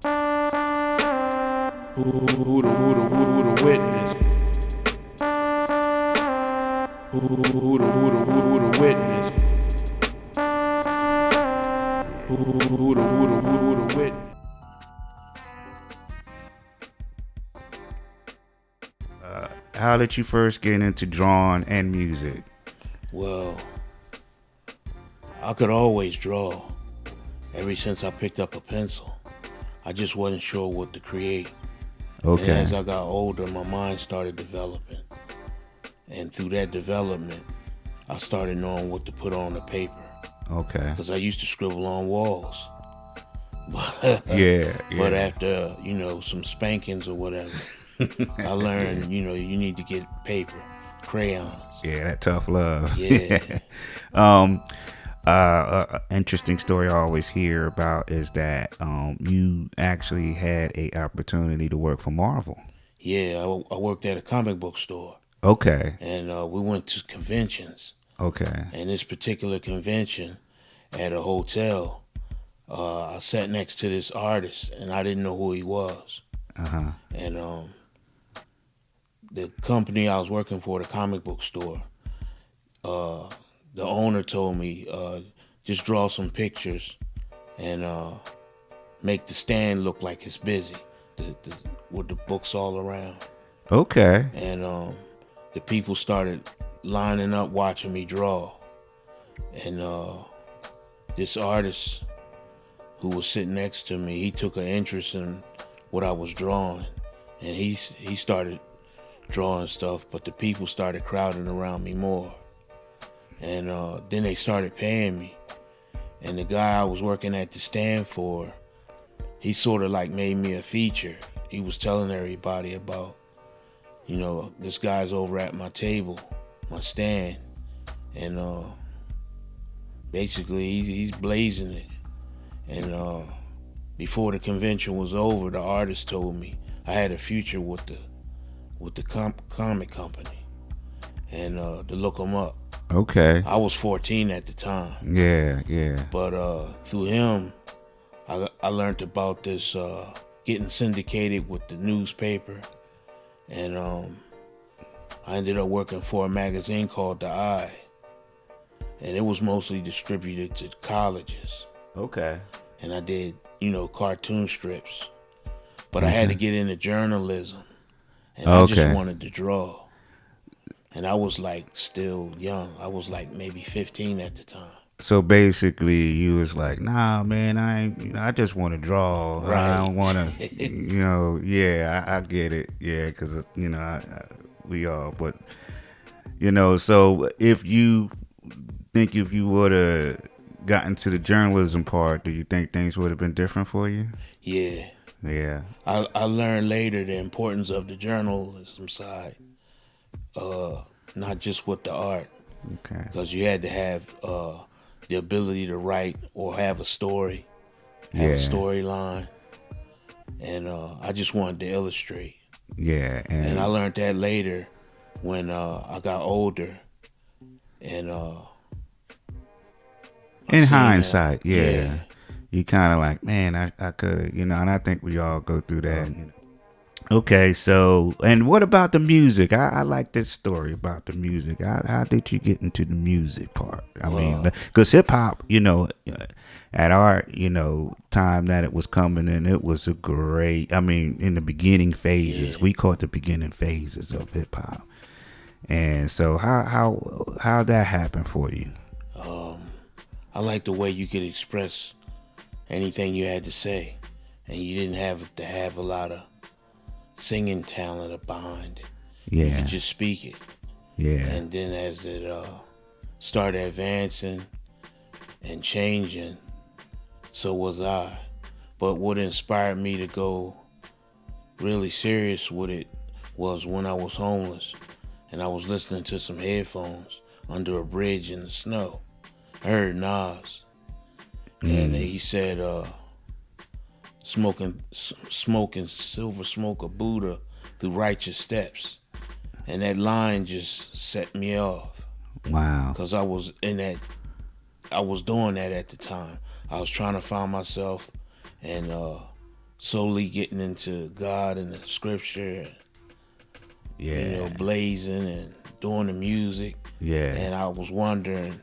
Who the witness? Who the witness? Who the witness? How did you first get into drawing and music? Well, I could always draw ever since I picked up a pencil. I just wasn't sure what to create. Okay. And as I got older, my mind started developing. And through that development, I started knowing what to put on the paper. Okay. Because I used to scribble on walls. But, Yeah. But after, some spankings or whatever, I learned, you need to get paper, crayons. Yeah, that tough love. Yeah. Interesting story I always hear about is that you actually had a opportunity to work for Marvel. Yeah, I worked at a comic book store. Okay. And we went to conventions. Okay. And this particular convention at a hotel, I sat next to this artist, and I didn't know who he was. Uh-huh. And the company I was working for, the comic book store, the owner told me, just draw some pictures and make the stand look like it's busy, with the books all around. Okay. And the people started lining up watching me draw. And this artist who was sitting next to me, he took an interest in what I was drawing. And he started drawing stuff, but the people started crowding around me more. And then they started paying me. And the guy I was working at the stand for, he sort of like made me a feature. He was telling everybody about, this guy's over at my table, my stand. And basically he's blazing it. And before the convention was over, the artist told me I had a future with the comic company, and to look him up. Okay. I was 14 at the time. Yeah. But through him, I learned about this getting syndicated with the newspaper, and I ended up working for a magazine called The Eye, and it was mostly distributed to colleges. Okay. And I did, cartoon strips, but I had to get into journalism, and I just wanted to draw. And I was like still young. I was like maybe 15 at the time. So basically, you was like, "Nah, man, I just want to draw. Right. I don't want to, Yeah, I get it. Yeah, because we all. But so if you would have gotten to the journalism part, do you think things would have been different for you? Yeah. Yeah. I learned later the importance of the journalism side, not just with the art. Okay. Because you had to have the ability to write or have a story, have a storyline, and I just wanted to illustrate. Yeah. And I learned that later when I got older, and in hindsight, you kind of like, man, I could, and I think we all go through that. Okay, so, and what about the music? I like this story about the music. How did you get into the music part? I mean, because hip hop, at our, time that it was coming in, it was a great, in the beginning phases, we call it the beginning phases of hip hop. And so how that happened for you? I like the way you could express anything you had to say, and you didn't have to have a lot of singing talent behind it. Yeah. You could just speak it. Yeah. And then as it started advancing and changing, so was I. But what inspired me to go really serious with it was when I was homeless and I was listening to some headphones under a bridge in the snow. I heard Nas, and he said, smoking silver smoke of Buddha through righteous steps. And that line just set me off. Wow. Because I was doing that at the time. I was trying to find myself and slowly getting into God and the scripture, Yeah. blazing and doing the music. Yeah. And I was wondering,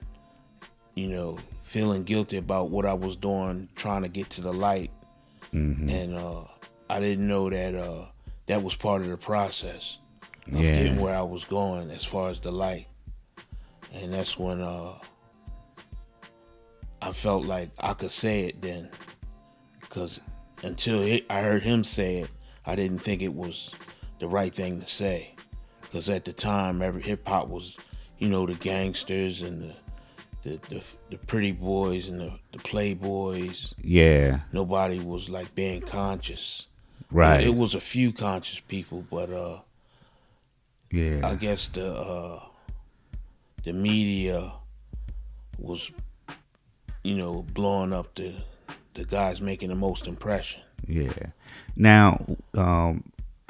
feeling guilty about what I was doing, trying to get to the light. Mm-hmm. And I didn't know that that was part of the process of Yeah. getting where I was going as far as the light. And that's when I felt like I could say it then. Because until I heard him say it, I didn't think it was the right thing to say. Because at the time, every hip hop was, the gangsters and the pretty boys and the playboys. Yeah. Nobody was like being conscious. Right. It was a few conscious people, but Yeah. I guess the media was, blowing up the guys making the most impression. Yeah. Now,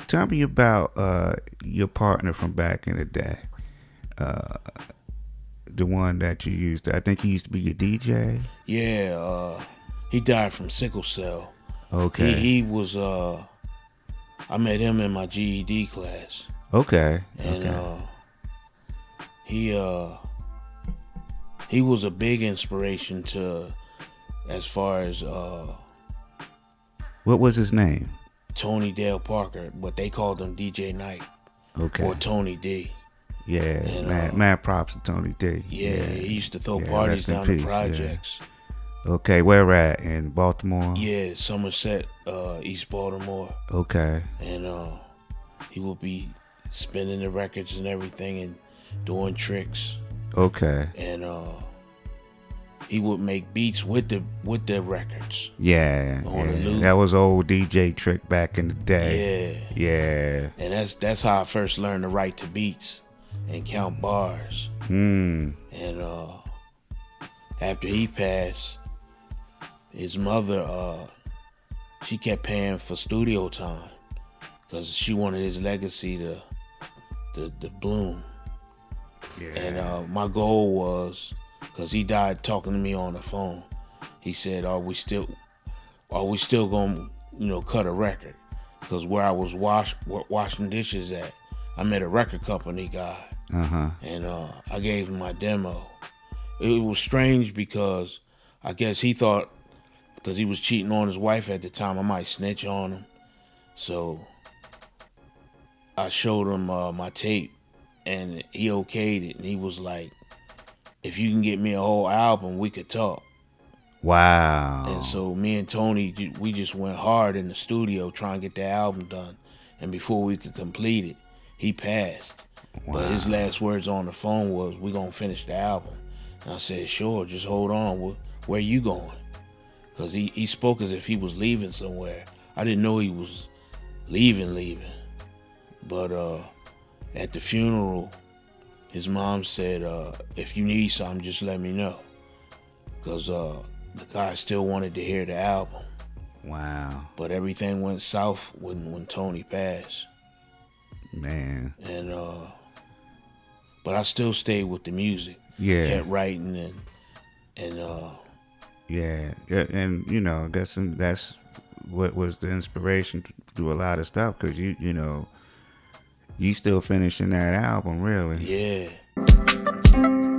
tell me about your partner from back in the day. The one that you used to, I think he used to be your DJ. Yeah, he died from sickle cell. Okay. He was I met him in my GED class. Okay. And okay. He was a big inspiration to, as far as What was his name? Tony Dale Parker, but they called him DJ Knight. Okay. Or Tony D. Yeah, And, mad props to Tony D. Yeah, he used to throw parties rest in down peace, the projects. Yeah. Okay, where at? In Baltimore? Yeah, Somerset, East Baltimore. Okay. And he would be spinning the records and everything and doing tricks. Okay. And he would make beats with the records. Yeah, On the loop. that was old DJ trick back in the day. Yeah. Yeah. And that's how I first learned to write to beats and count bars. Hmm. And after he passed, his mother, she kept paying for studio time because she wanted his legacy to bloom. Yeah. And my goal was, because he died talking to me on the phone, he said, are we still gonna cut a record? Because where I was washing dishes at, I met a record company guy. Uh-huh. And I gave him my demo. It was strange because I guess he thought, because he was cheating on his wife at the time, I might snitch on him. So I showed him my tape, and he okayed it. And he was like, if you can get me a whole album, we could talk. Wow. And so me and Tony, we just went hard in the studio trying to get the album done. And before we could complete it, he passed. Wow. But his last words on the phone was, "We're gonna finish the album." And I said, "Sure, just hold on. Where you going?" Because he spoke as if he was leaving somewhere. I didn't know he was leaving. But at the funeral, his mom said, "If you need something, just let me know." Because the guy still wanted to hear the album. Wow. But everything went south when Tony passed. Man. And but I still stayed with the music. Yeah. Kept writing and yeah. And I guess that's what was the inspiration to do a lot of stuff, because you still finishing that album, really. yeah.